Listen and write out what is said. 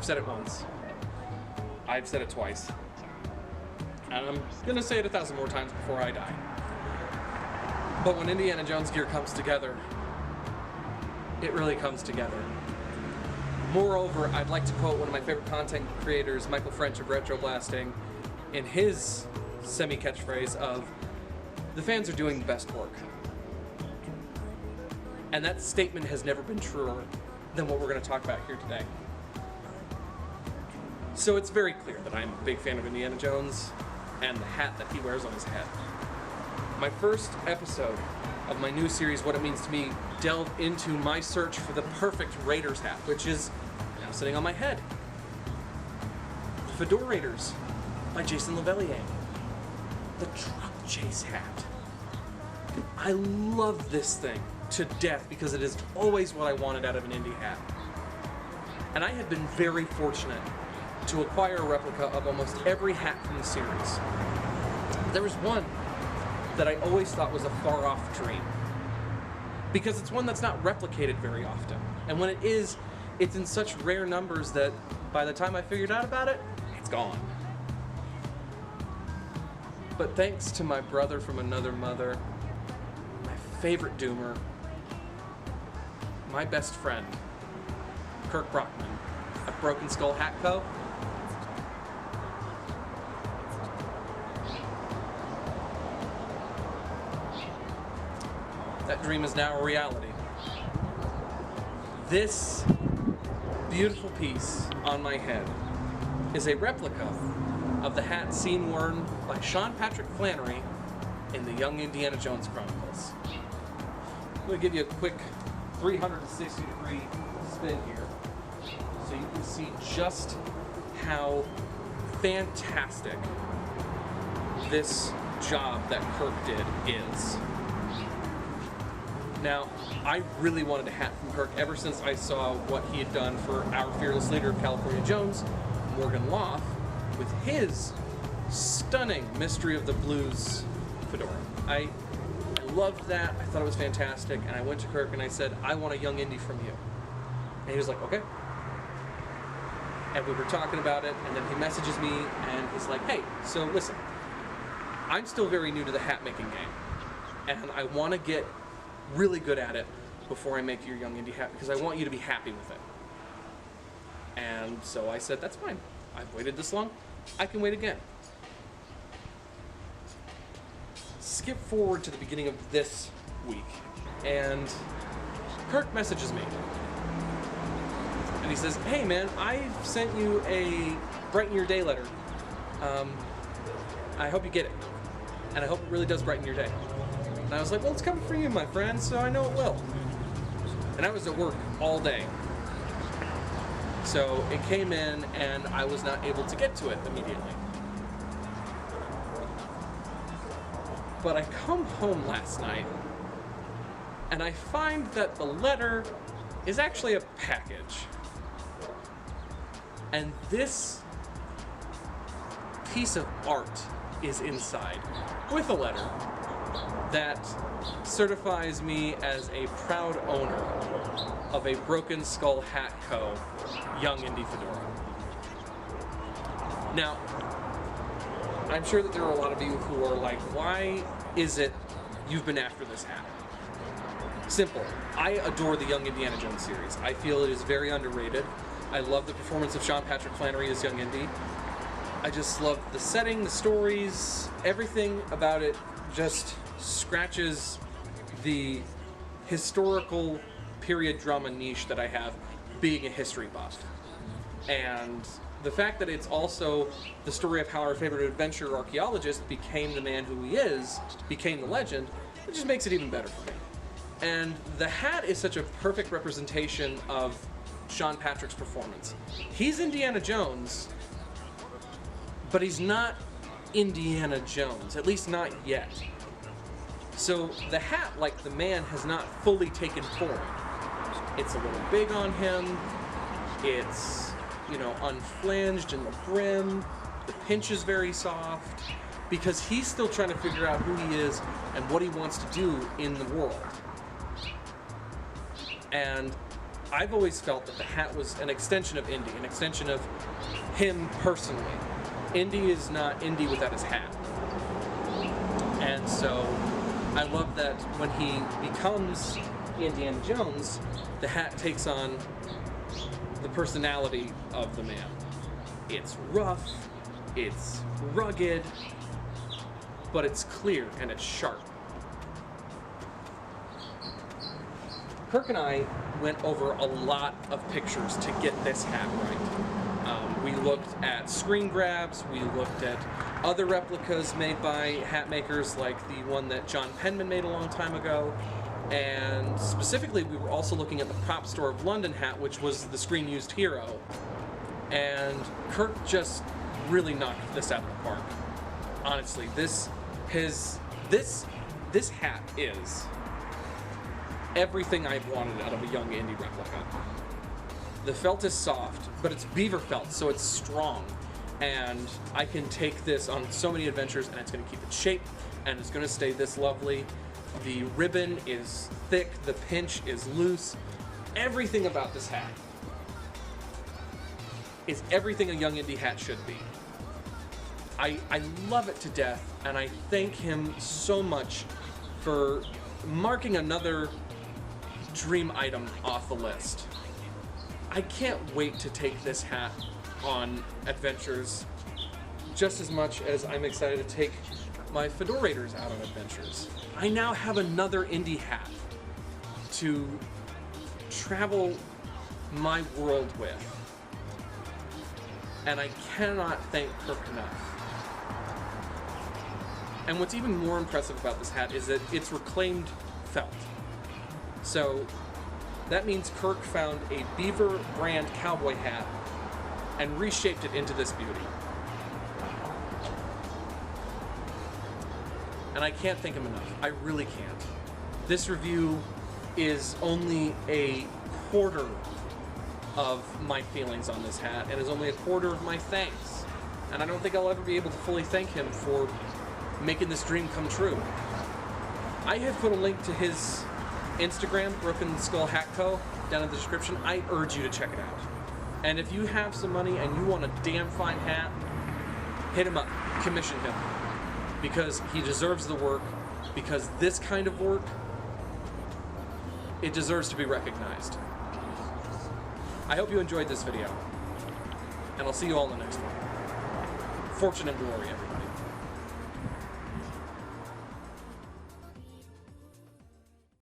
I've said it once. I've said it twice. And I'm gonna say it 1,000 more times before I die. But when Indiana Jones gear comes together, it really comes together. Moreover, I'd like to quote one of my favorite content creators, Michael French of Retro Blasting, in his semi-catchphrase of, "The fans are doing the best work." And that statement has never been truer than what we're going to talk about here today. So it's very clear that I'm a big fan of Indiana Jones and the hat that he wears on his head. My first episode of my new series, What It Means to Me, delved into my search for the perfect Raiders hat, which is now sitting on my head. Fedora Raiders by Jason Lavelier. The truck chase hat. I love this thing to death because it is always what I wanted out of an Indy hat. And I have been very fortunate to acquire a replica of almost every hat from the series. There was one that I always thought was a far-off dream, because it's one that's not replicated very often. And when it is, it's in such rare numbers that by the time I figured out about it, it's gone. But thanks to my brother from another mother, my favorite doomer, my best friend, Kirk Brockman at Broken Skull Hat Co., that dream is now a reality. This beautiful piece on my head is a replica of the hat scene worn by Sean Patrick Flannery in the Young Indiana Jones Chronicles. I'm going to give you a quick 360-degree spin here so you can see just how fantastic this job that Kirk did is. Now, I really wanted a hat from Kirk ever since I saw what he had done for our fearless leader of California Jones, Morgan Loth, with his stunning Mystery of the Blues fedora. I loved that. I thought it was fantastic. And I went to Kirk and I said, "I want a Young Indy from you." And he was like, "Okay." And we were talking about it, and then he messages me and he's like, "Hey, so listen, I'm still very new to the hat making game, and I want to get really good at it before I make your Young Indy hat because I want you to be happy with it." And so I said, "That's fine. I've waited this long. I can wait again." Skip forward to the beginning of this week, and Kirk messages me. And he says, "Hey man, I sent you a Brighten Your Day letter. I hope you get it. And I hope it really does brighten your day." And I was like, "Well, it's coming from you, my friend, so I know it will." And I was at work all day. So it came in and I was not able to get to it immediately. But I come home last night and I find that the letter is actually a package. And this piece of art is inside with a letter that certifies me as a proud owner of a Broken Skull Hat Co. Young Indy Fedora. Now, I'm sure that there are a lot of you who are like, why is it you've been after this hat? Simple. I adore the Young Indiana Jones series. I feel it is very underrated. I love the performance of Sean Patrick Flannery as Young Indy. I just love the setting, the stories, everything about it just scratches the historical period drama niche that I have, being a history buff. And the fact that it's also the story of how our favorite adventure archaeologist became the man who he is, became the legend, it just makes it even better for me. And the hat is such a perfect representation of Sean Patrick's performance. He's Indiana Jones, but he's not Indiana Jones, at least not yet. So the hat, like the man, has not fully taken form. It's a little big on him, it's, you know, unflanged in the brim, the pinch is very soft, because he's still trying to figure out who he is and what he wants to do in the world. And I've always felt that the hat was an extension of Indy, an extension of him personally. Indy is not Indy without his hat. And so I love that when he becomes Indiana Jones, the hat takes on the personality of the man. It's rough, it's rugged, but it's clear and it's sharp. Kirk and I went over a lot of pictures to get this hat right. We looked at screen grabs, we looked at other replicas made by hat makers like the one that John Penman made a long time ago, and specifically we were also looking at the Prop Store of London hat, which was the screen-used hero, and Kirk just really knocked this out of the park. Honestly, this hat is everything I've wanted out of a young Indy replica. The felt is soft, but it's beaver felt, so it's strong. And I can take this on so many adventures, and it's going to keep its shape, and it's going to stay this lovely. The ribbon is thick, the pinch is loose. Everything about this hat is everything a young Indy hat should be. I love it to death, and I thank him so much for marking another dream item off the list. I can't wait to take this hat on adventures just as much as I'm excited to take my Fedorators out on adventures. I now have another Indy hat to travel my world with, and I cannot thank Kirk enough. And what's even more impressive about this hat is that it's reclaimed felt. So that means Kirk found a Beaver brand cowboy hat and reshaped it into this beauty. And I can't thank him enough. I really can't. This review is only a quarter of my feelings on this hat, and is only a quarter of my thanks. And I don't think I'll ever be able to fully thank him for making this dream come true. I have put a link to his Instagram, Broken Skull Hat Co., down in the description. I urge you to check it out. And if you have some money and you want a damn fine hat, hit him up, commission him, because he deserves the work, because this kind of work, it deserves to be recognized. I hope you enjoyed this video, and I'll see you all in the next one. Fortune and glory, everybody.